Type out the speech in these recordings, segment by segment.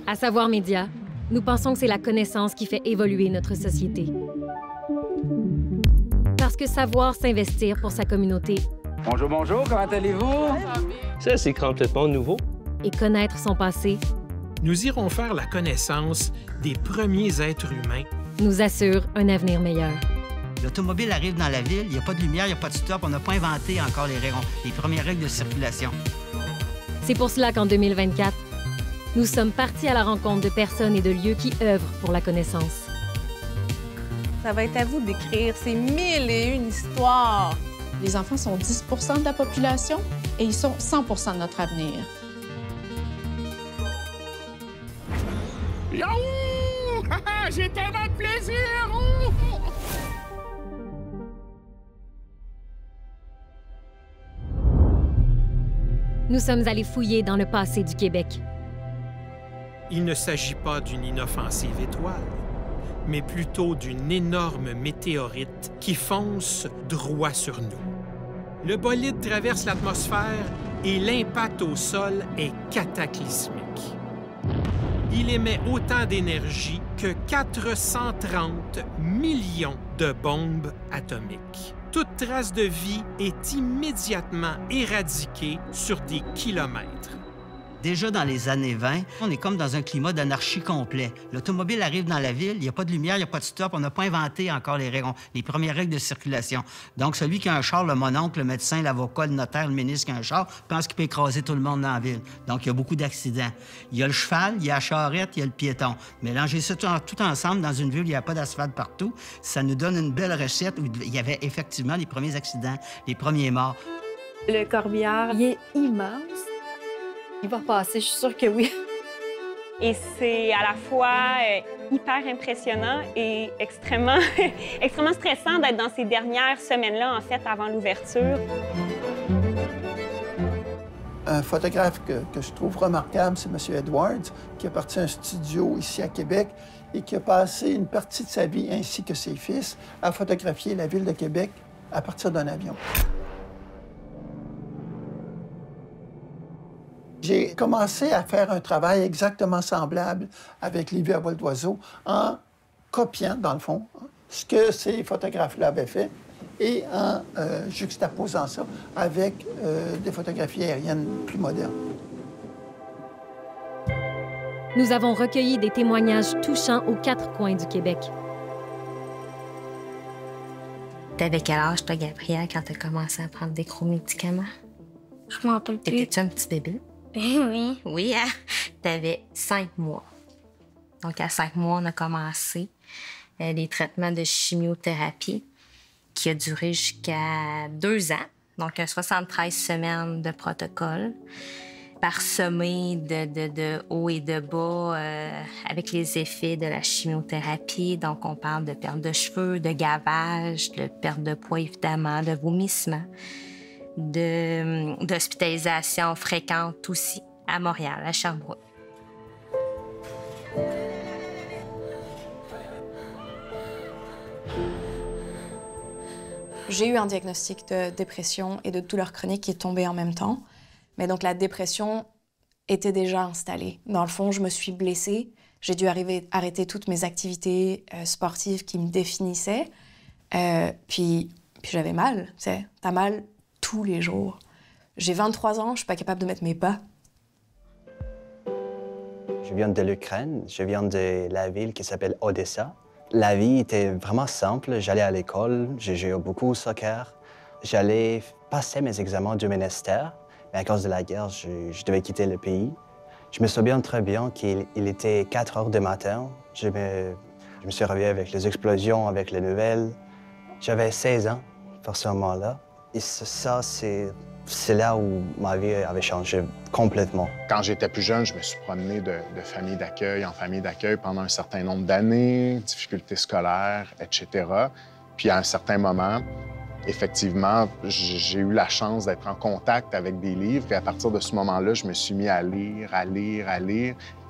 À Savoir Média, nous pensons que c'est la connaissance qui fait évoluer notre société. Parce que savoir s'investir pour sa communauté. Bonjour, bonjour, comment allez-vous? Ça, c'est complètement nouveau. Et connaître son passé. Nous irons faire la connaissance des premiers êtres humains. Nous assure un avenir meilleur. L'automobile arrive dans la ville, il n'y a pas de lumière, il n'y a pas de stop, on n'a pas inventé encore les premières règles de circulation. C'est pour cela qu'en 2024, nous sommes partis à la rencontre de personnes et de lieux qui œuvrent pour la connaissance. Ça va être à vous d'écrire ces 1001 histoires. Les enfants sont 10 % de la population et ils sont 100 % de notre avenir. Yahoo! J'ai tellement de plaisir! Nous sommes allés fouiller dans le passé du Québec. Il ne s'agit pas d'une inoffensive étoile, mais plutôt d'une énorme météorite qui fonce droit sur nous. Le bolide traverse l'atmosphère et l'impact au sol est cataclysmique. Il émet autant d'énergie que 430 millions de bombes atomiques. Toute trace de vie est immédiatement éradiquée sur des kilomètres. Déjà dans les années 20, on est comme dans un climat d'anarchie complet. L'automobile arrive dans la ville, il n'y a pas de lumière, il n'y a pas de stop, on n'a pas inventé encore les premières règles de circulation. Donc, celui qui a un char, le mononcle, le médecin, l'avocat, le notaire, le ministre qui a un char, pense qu'il peut écraser tout le monde dans la ville. Donc, il y a beaucoup d'accidents. Il y a le cheval, il y a la charrette, il y a le piéton. Mélanger ça tout ensemble dans une ville où il n'y a pas d'asphalte partout, ça nous donne une belle recette où il y avait effectivement les premiers accidents, les premiers morts. Le corbillard, il est immense. Il va passer, je suis sûre que oui. Et c'est à la fois hyper impressionnant et extrêmement, extrêmement stressant d'être dans ces dernières semaines-là, en fait, avant l'ouverture. Un photographe que je trouve remarquable, c'est M. Edwards, qui a parti un studio ici à Québec et qui a passé une partie de sa vie, ainsi que ses fils, à photographier la ville de Québec à partir d'un avion. J'ai commencé à faire un travail exactement semblable avec Lévi à vol d'oiseau en copiant, dans le fond, ce que ces photographes-là avaient fait et en juxtaposant ça avec des photographies aériennes plus modernes. Nous avons recueilli des témoignages touchants aux 4 coins du Québec. T'avais quel âge, toi, Gabrielle, quand t'as commencé à prendre des gros médicaments? Je m'en rappelle plus. Étais-tu un petit bébé? Oui. Oui, hein? T'avais 5 mois. Donc, à 5 mois, on a commencé les traitements de chimiothérapie qui a duré jusqu'à 2 ans. Donc, 73 semaines de protocole, parsemé de haut et de bas avec les effets de la chimiothérapie. Donc, on parle de perte de cheveux, de gavage, de perte de poids, évidemment, de vomissement, d'hospitalisation fréquente aussi à Montréal, à Sherbrooke. J'ai eu un diagnostic de dépression et de douleur chronique qui est tombé en même temps. Mais donc la dépression était déjà installée. Dans le fond, je me suis blessée. J'ai dû arrêter toutes mes activités sportives qui me définissaient. Puis j'avais mal, tu sais. T'as mal tous les jours. J'ai 23 ans, je suis pas capable de mettre mes pas. Je viens de l'Ukraine, je viens de la ville qui s'appelle Odessa. La vie était vraiment simple. J'allais à l'école, j'ai joué beaucoup au soccer. J'allais passer mes examens du ministère, mais à cause de la guerre, je devais quitter le pays. Je me souviens très bien qu'il était 4 heures du matin. Je me suis réveillé avec les explosions, avec les nouvelles. J'avais 16 ans pour ce moment-là. Et ça, c'est là où ma vie avait changé complètement. Quand j'étais plus jeune, je me suis promené de famille d'accueil en famille d'accueil pendant un certain nombre d'années, difficultés scolaires, etc. Puis à un certain moment, effectivement, j'ai eu la chance d'être en contact avec des livres. Et à partir de ce moment-là, je me suis mis à lire.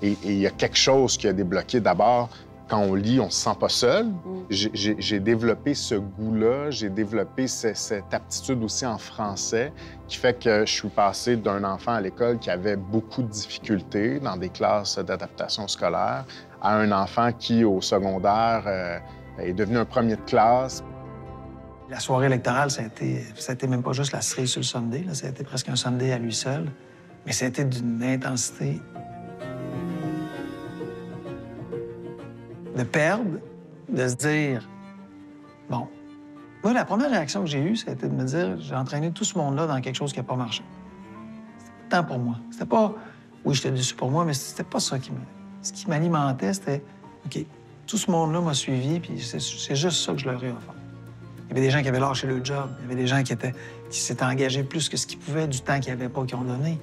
Et il y a quelque chose qui a débloqué. D'abord, Quand on lit, on ne se sent pas seul. J'ai développé ce goût-là, j'ai développé cette aptitude aussi en français qui fait que je suis passé d'un enfant à l'école qui avait beaucoup de difficultés dans des classes d'adaptation scolaire à un enfant qui, au secondaire, est devenu un premier de classe. La soirée électorale, ça a été même pas juste la cerise sur le Sunday, là, ça a été presque un Sunday à lui seul, mais ça a été d'une intensité. De perdre, de se dire, bon, moi, la première réaction que j'ai eue, ça a été de me dire, j'ai entraîné tout ce monde-là dans quelque chose qui n'a pas marché. C'était temps pour moi. C'était pas, oui, j'étais déçu pour moi, mais c'était pas ça ce qui m'alimentait, c'était, OK, tout ce monde-là m'a suivi, puis c'est juste ça que je leur ai offert. Il y avait des gens qui avaient lâché le job, il y avait des gens qui s'étaient engagés plus que ce qu'ils pouvaient du temps qu'ils n'avaient pas, qu'ils ont donné,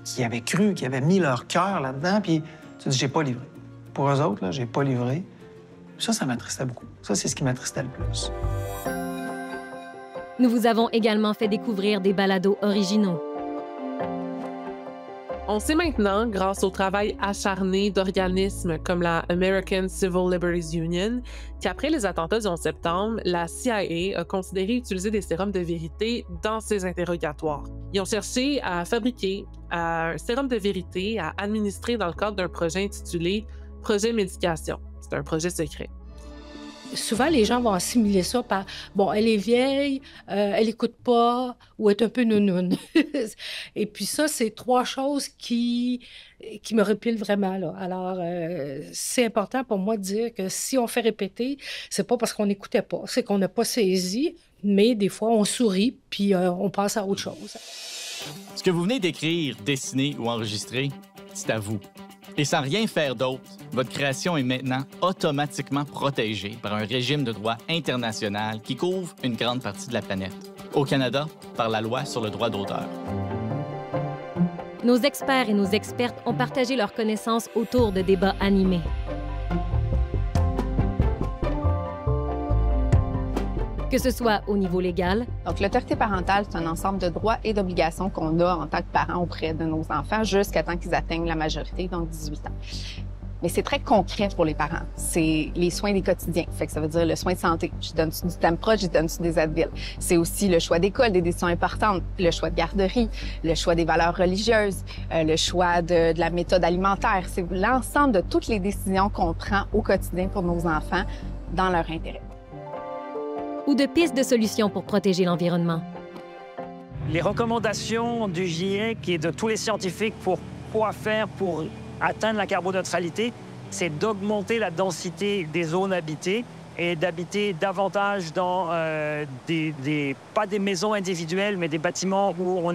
qui avaient cru, qui avaient mis leur cœur là-dedans, puis tu dis, j'ai pas livré. Pour eux autres, là, j'ai pas livré. Ça m'attristait beaucoup. Ça, c'est ce qui m'attristait le plus. Nous vous avons également fait découvrir des balados originaux. On sait maintenant, grâce au travail acharné d'organismes comme la American Civil Liberties Union, qu'après les attentats du 11 septembre, la CIA a considéré utiliser des sérums de vérité dans ses interrogatoires. Ils ont cherché à fabriquer un sérum de vérité à administrer dans le cadre d'un projet intitulé Projet Médication. C'est un projet secret. Souvent, les gens vont assimiler ça par « bon, elle est vieille, elle écoute pas ou est un peu nounoune ». Et puis ça, c'est trois choses qui me répilent vraiment, là. Alors, c'est important pour moi de dire que si on fait répéter, c'est pas parce qu'on n'écoutait pas, c'est qu'on n'a pas saisi, mais des fois, on sourit puis on passe à autre chose. Ce que vous venez d'écrire, dessiner ou enregistrer, c'est à vous. Et sans rien faire d'autre, votre création est maintenant automatiquement protégée par un régime de droit international qui couvre une grande partie de la planète. Au Canada, par la loi sur le droit d'auteur. Nos experts et nos expertes ont partagé leurs connaissances autour de débats animés. Que ce soit au niveau légal. Donc, l'autorité parentale, c'est un ensemble de droits et d'obligations qu'on a en tant que parents auprès de nos enfants jusqu'à temps qu'ils atteignent la majorité, donc 18 ans. Mais c'est très concret pour les parents. C'est les soins des quotidiens. Fait que ça veut dire le soin de santé. Je donne-tu du Tampro, je donne-tu des Advil. C'est aussi le choix d'école, des décisions importantes, le choix de garderie, le choix des valeurs religieuses, le choix de la méthode alimentaire. C'est l'ensemble de toutes les décisions qu'on prend au quotidien pour nos enfants dans leur intérêt. Ou de pistes de solutions pour protéger l'environnement. Les recommandations du GIEC et de tous les scientifiques pour quoi faire pour atteindre la carboneutralité, c'est d'augmenter la densité des zones habitées et d'habiter davantage dans pas des maisons individuelles, mais des bâtiments où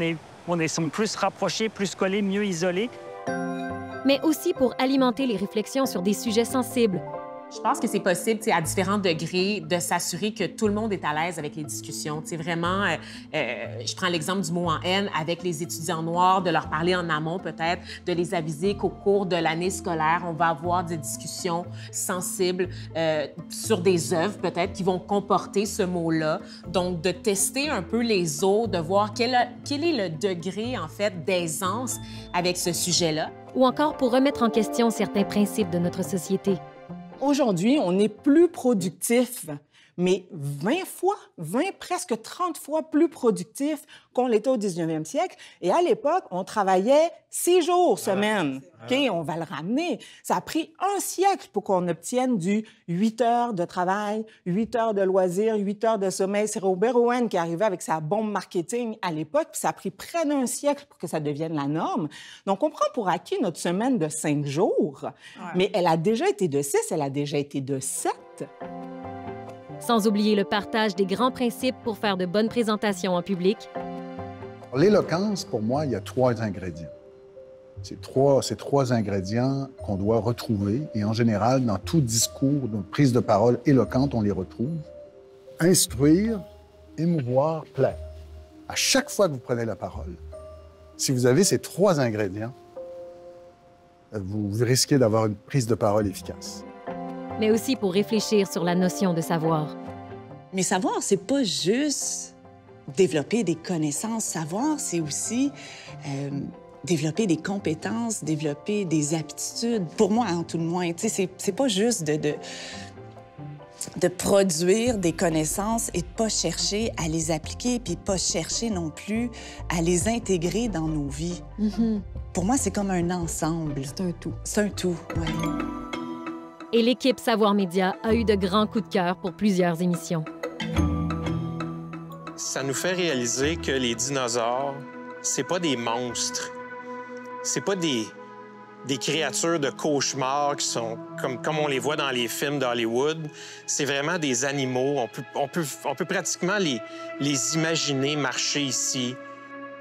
on sont plus rapprochés, plus collés, mieux isolés. Mais aussi pour alimenter les réflexions sur des sujets sensibles. Je pense que c'est possible, à différents degrés, de s'assurer que tout le monde est à l'aise avec les discussions. Vraiment, je prends l'exemple du mot en haine avec les étudiants noirs, de leur parler en amont peut-être, de les aviser qu'au cours de l'année scolaire, on va avoir des discussions sensibles sur des œuvres peut-être qui vont comporter ce mot-là. Donc, de tester un peu les autres, de voir quel est le degré, en fait, d'aisance avec ce sujet-là. Ou encore pour remettre en question certains principes de notre société. Aujourd'hui, on est plus productif, mais 20, presque 30 fois plus productif qu'on l'était au 19e siècle. Et à l'époque, on travaillait 6 jours semaine. OK, on va le ramener. Ça a pris un siècle pour qu'on obtienne du 8 heures de travail, 8 heures de loisirs, 8 heures de sommeil. C'est Robert Owen qui est arrivé avec sa bombe marketing à l'époque, puis ça a pris près d'un siècle pour que ça devienne la norme. Donc, on prend pour acquis notre semaine de 5 jours, mais elle a déjà été de 6, elle a déjà été de 7. Sans oublier le partage des grands principes pour faire de bonnes présentations en public. L'éloquence, pour moi, il y a 3 ingrédients. C'est trois ingrédients qu'on doit retrouver. Et en général, dans tout discours, dans prise de parole éloquente, on les retrouve. Instruire, émouvoir, plaire. À chaque fois que vous prenez la parole, si vous avez ces 3 ingrédients, vous risquez d'avoir une prise de parole efficace. Mais aussi pour réfléchir sur la notion de savoir. Mais savoir, c'est pas juste développer des connaissances. Savoir, c'est aussi développer des compétences, développer des aptitudes. Pour moi, en tout le moins, c'est pas juste de produire des connaissances et de pas chercher à les appliquer, puis pas chercher non plus à les intégrer dans nos vies. Pour moi, c'est comme un ensemble. C'est un tout. C'est un tout, oui. Et l'équipe Savoir Média a eu de grands coups de cœur pour plusieurs émissions. Ça nous fait réaliser que les dinosaures, c'est pas des monstres. C'est pas des créatures de cauchemar qui sont comme on les voit dans les films d'Hollywood. C'est vraiment des animaux. On peut pratiquement les imaginer marcher ici.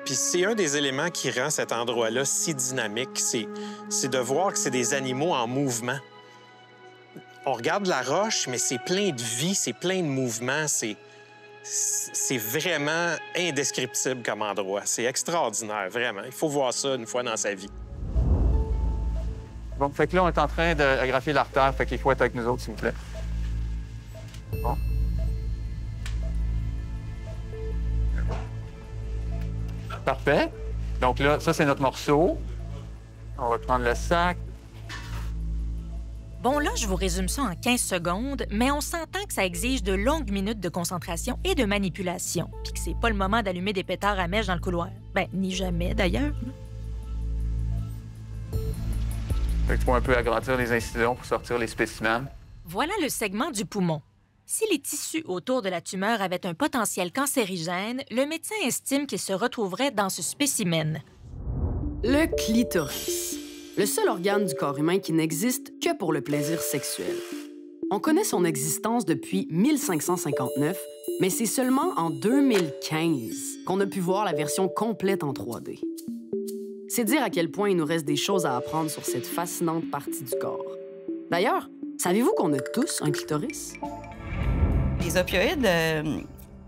Puis c'est un des éléments qui rend cet endroit-là si dynamique. C'est de voir que c'est des animaux en mouvement. On regarde la roche, mais c'est plein de vie, c'est plein de mouvement. C'est vraiment indescriptible comme endroit. C'est extraordinaire, vraiment. Il faut voir ça une fois dans sa vie. Bon, fait que là, on est en train d'agrafer l'artère, fait qu'il faut être avec nous autres, s'il vous plaît. Bon. Parfait. Donc là, ça, c'est notre morceau. On va prendre le sac. Bon, là, je vous résume ça en 15 secondes, mais on s'entend que ça exige de longues minutes de concentration et de manipulation, puis que c'est pas le moment d'allumer des pétards à mèche dans le couloir. Ben, ni jamais, d'ailleurs. Fait qu'il faut un peu agrandir les incisions pour sortir les spécimens. Voilà le segment du poumon. Si les tissus autour de la tumeur avaient un potentiel cancérigène, le médecin estime qu'il se retrouverait dans ce spécimen. Le clitoris. Le seul organe du corps humain qui n'existe que pour le plaisir sexuel. On connaît son existence depuis 1559, mais c'est seulement en 2015 qu'on a pu voir la version complète en 3D. C'est dire à quel point il nous reste des choses à apprendre sur cette fascinante partie du corps. D'ailleurs, savez-vous qu'on a tous un clitoris? Les opioïdes,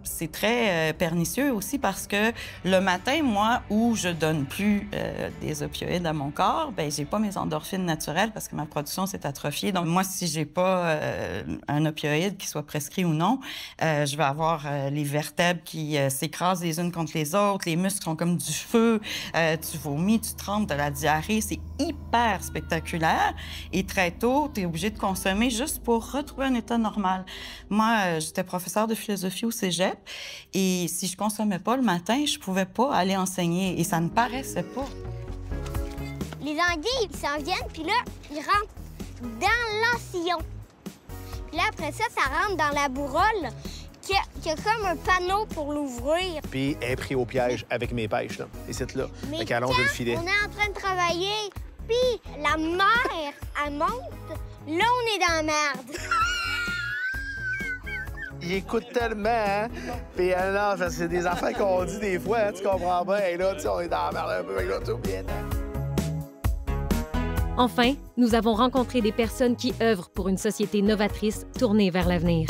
c'est très pernicieux aussi parce que le matin, moi, où je donne plus des opioïdes à mon corps, ben j'ai pas mes endorphines naturelles parce que ma production s'est atrophiée. Donc moi, si j'ai pas un opioïde qui soit prescrit ou non, je vais avoir les vertèbres qui s'écrasent les unes contre les autres, les muscles sont comme du feu, tu vomis, tu trembles, de la diarrhée, c'est hyper spectaculaire. Et très tôt, tu es obligé de consommer juste pour retrouver un état normal. Moi, j'étais professeure de philosophie au cégep et si je consommais pas le matin, je pouvais pas aller enseigner et ça ne paraissait pas. Les anguilles, ils s'en viennent, puis là, ils rentrent dans l'encillon. Puis là, après ça, ça rentre dans la bourrolle qui a comme un panneau pour l'ouvrir. Puis elle est pris au piège avec mes pêches, là. Et c'est là. Mais fait qu'elle allonge le filet. On est en train de travailler, puis la mer, elle monte, là, on est dans la merde. Il écoute tellement, hein? Puis non, c'est des affaires qu'on dit des fois, hein, tu comprends bien. Et là, tu sais, on est dans la merde un peu, avec là, tout bien. Enfin, nous avons rencontré des personnes qui œuvrent pour une société novatrice tournée vers l'avenir.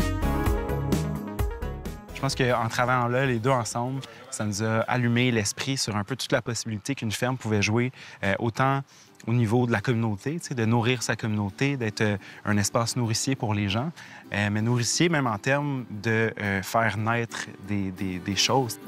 Je pense qu'en travaillant là, les deux ensemble, ça nous a allumé l'esprit sur un peu toute la possibilité qu'une ferme pouvait jouer, autant au niveau de la communauté, de nourrir sa communauté, d'être un espace nourricier pour les gens, mais nourricier même en termes de faire naître des choses.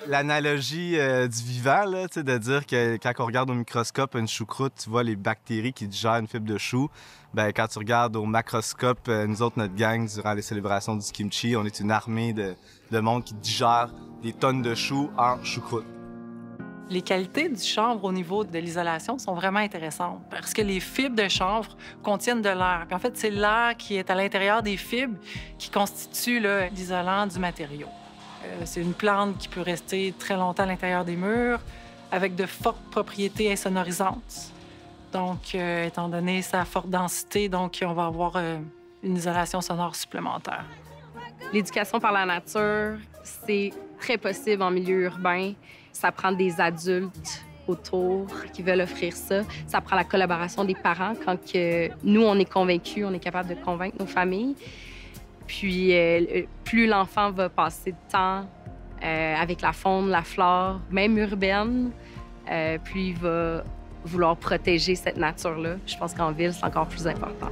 L'analogie du vivant, là, de dire que quand on regarde au microscope une choucroute, tu vois les bactéries qui digèrent une fibre de chou. Bien, quand tu regardes au macroscope, nous autres, notre gang, durant les célébrations du kimchi, on est une armée de monde qui digère des tonnes de choux en choucroute. Les qualités du chanvre au niveau de l'isolation sont vraiment intéressantes parce que les fibres de chanvre contiennent de l'air. Puis en fait, c'est l'air qui est à l'intérieur des fibres qui constitue l'isolant du matériau. C'est une plante qui peut rester très longtemps à l'intérieur des murs avec de fortes propriétés insonorisantes. Donc, étant donné sa forte densité, donc on va avoir une isolation sonore supplémentaire. L'éducation par la nature, c'est très possible en milieu urbain. Ça prend des adultes autour qui veulent offrir ça. Ça prend la collaboration des parents quand nous, on est convaincus, on est capable de convaincre nos familles. Puis, plus l'enfant va passer de temps avec la faune, la flore, même urbaine, plus il va vouloir protéger cette nature-là. Je pense qu'en ville, c'est encore plus important.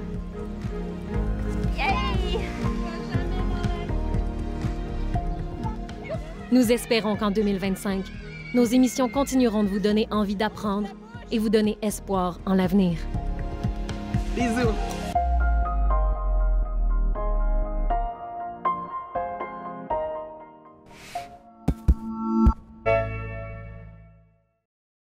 Yay! Nous espérons qu'en 2025, nos émissions continueront de vous donner envie d'apprendre et vous donner espoir en l'avenir. Bisous!